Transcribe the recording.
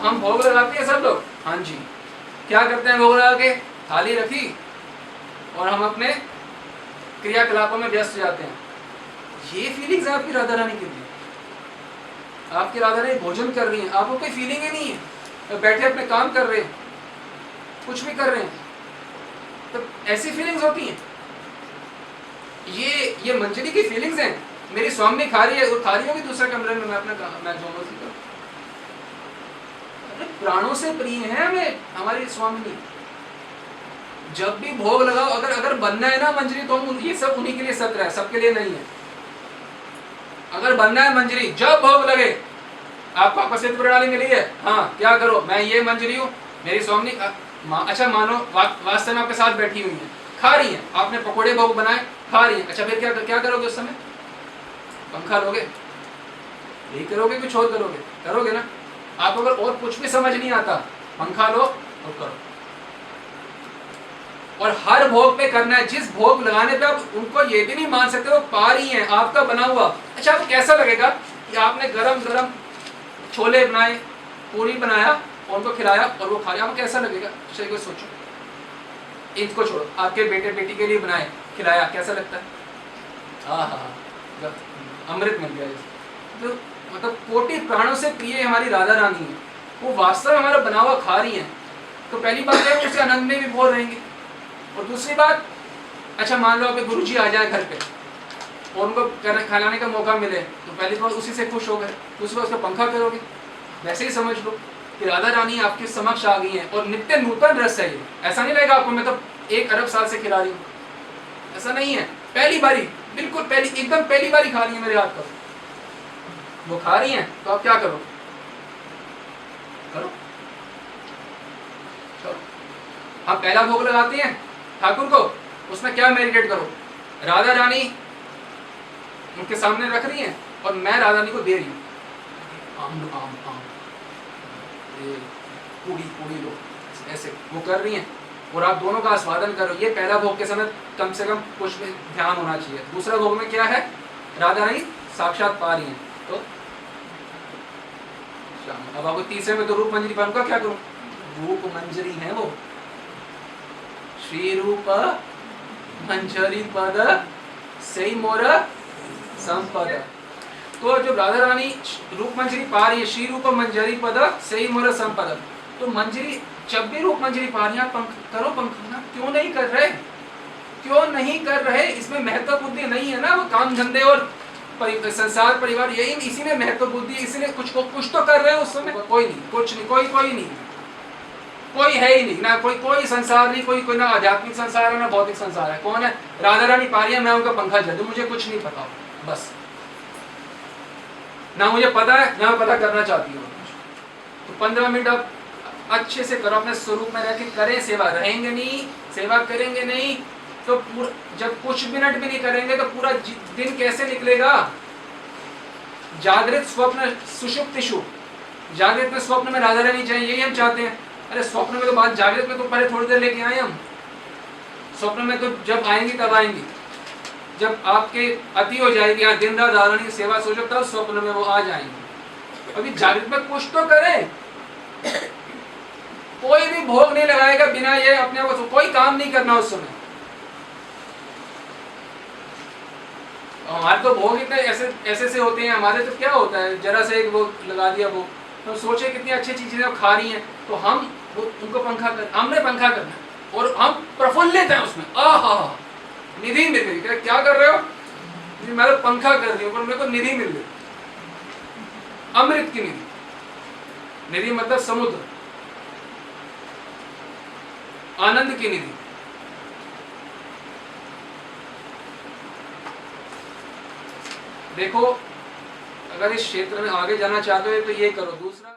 हम भोग लगाते हैं सब लोग, हाँ जी। क्या करते हैं भोग लगा के? थाली रखी और हम अपने क्रियाकलापों में व्यस्त जाते हैं। ये फीलिंग्स आपकी राधा रानी की थी। आपकी राधा रानी भोजन कर रही है, आपको कोई फीलिंग ही नहीं है, बैठे अपने काम कर रहे हैं, कुछ भी कर रहे हैं, तो ऐसी फीलिंग्स होती हैं। ये मंजरी की फीलिंग्स हैं। मेरी स्वामी खा रही है, वो खा रही होगी दूसरे कमरे में, मैं अपना मैं जो मर्जी करूं। अरे प्राणों से प्रिय है हमें हमारी स्वामी। जब भी भोग लगाओ, अगर बनना है ना मंजरी, तो हम ये सब उन्हीं के लिए सत्र है, सबके लिए नहीं है। अगर बनना है मंजरी, जब भोग लगे, आपको अपसित प्रणाली मिली है, हाँ क्या करो, मैं ये मंजरी हूँ, मेरी स्वामी। अच्छा मानो वास्तव में आपके साथ बैठी हुई है, खा रही है, आपने पकोड़े भोग बनाए, खा रही है। अच्छा फिर क्या करोगे उस समय? पंखा लोगे? यही करोगे, कुछ और करोगे? करोगे ना। आपको अगर और कुछ भी समझ नहीं आता, पंखा लो और करो। और हर भोग पे करना है। जिस भोग लगाने पे आप उनको ये भी नहीं मान सकते वो पा रही हैं आपका बना हुआ। अच्छा आपको कैसा लगेगा कि आपने गरम गरम छोले बनाए, पूरी बनाया, उनको खिलाया और वो खा लिया, आपको कैसा लगेगा? चलिए कोई सोचो। इनको छोड़ो, आपके बेटे बेटी के लिए बनाए, खिलाया, कैसा लगता है? अमृत मिल गया। तो मतलब कोटि प्राणों से प्रिय हमारी राधा रानी है, वो वास्तव में हमारा बना हुआ खा रही है। तो पहली बात है उसे आनंद में भी बोल रहेंगे। और दूसरी बात, अच्छा मान लो आपके गुरुजी आ जाए घर पे और उनको खिलाने का मौका मिले, तो पहली बात उसी से खुश हो गए, दूसरी बात उसका पंखा करोगे। वैसे ही समझ लो कि राधा रानी आपके समक्ष आ गई है और नित्य नूतन रस है ये। ऐसा नहीं लगेगा आपको मैं तो 1 अरब साल से खिला रही हूँ, ऐसा नहीं है। पहली बारी, बिल्कुल पहली, एकदम पहली बारी खा रही है मेरे हाथ का, वो खा रही हैं, तो आप क्या करो? करो। हम पहला भोग लगाते हैं ठाकुर को, उसमें क्या मेडिटेट करो? राधा रानी उनके सामने रख रही हैं और मैं राधा रानी को दे रही हूँ, आम लो, आम आम, पूरी लो, ऐसे वो कर रही हैं और आप दोनों का आस्वादन करो। ये पहला भोग के समय कम से कम कुछ भी ध्यान होना चाहिए। दूसरा भोग में क्या है? राधा रानी साक्षात पा रही हैं। तो अब आपको तीसरे में तो रूप मंजरी पर उनका क्या करूं? रूप मंजरी है वो, श्री रूप मंजरी पद सही मोर संपद। तो जो राधा रानी रूप मंजरी पा रही है, श्री रूप मंजरी पद सही मोर संपद, तो मंजरी जब भी रूप मंजरी पा रही है, करो पंखा। क्यों नहीं कर रहे? क्यों नहीं कर रहे? इसमें महत्व बुद्धि नहीं है ना, वो काम धंधे और संसार परिवार, यही इसी में महत्व बुद्धि, इसीलिए कुछ तो कर रहे हैं उस समय। कोई नहीं, कुछ नहीं, कोई नहीं, कोई है ही नहीं ना, कोई संसार नहीं, कोई ना आध्यात्मिक संसार है ना भौतिक संसार है। कौन है? राधा रानी पा रही है, मैं उनका पंखा जल दूं, मुझे कुछ नहीं पता, बस ना मुझे पता है ना मैं पता करना चाहती हूँ। तो 15 मिनट आप अच्छे से करो, अपने स्वरूप में रह के करें सेवा। रहेंगे नहीं, सेवा करेंगे नहीं, तो जब कुछ मिनट भी नहीं करेंगे तो पूरा दिन कैसे निकलेगा? जागृत स्वप्न सुषुप्तिषु, जागृत में स्वप्न में राधा रानी चाहिए, यही हम चाहते हैं। अरे स्वप्न में तो बात, जागृत में तो पहले थोड़ी देर लेके आए हम, स्वप्न में तो जब आएंगी तब आएंगी, जब आपके अति हो जाएगी, यहाँ दिन रात राधा रानी की सेवा सोचो, तब स्वप्न में वो आ जाएंगी। अभी जागृत में कुछ तो करें। कोई भी भोग नहीं लगाएगा बिना ये अपने आप को, कोई काम नहीं करना उस समय। हमारे तो भोग इतने ऐसे से होते हैं, हमारे तो क्या होता है, जरा से एक वो लगा दिया वो, तो सोचे कितनी अच्छी चीजें खा रही हैं, तो हम उनको पंखा कर, हमने पंखा करना है और हम प्रफुल्लित हैं उसमें। आहा निधि मिल गई। क्या कर रहे हो? मैं तो पंखा कर रही हूँ पर मेरे को निधि मिल गई, अमृत की निधि। निधि मतलब समुद्र, आनंद की निधि। देखो अगर इस क्षेत्र में आगे जाना चाहते हो तो ये करो। दूसरा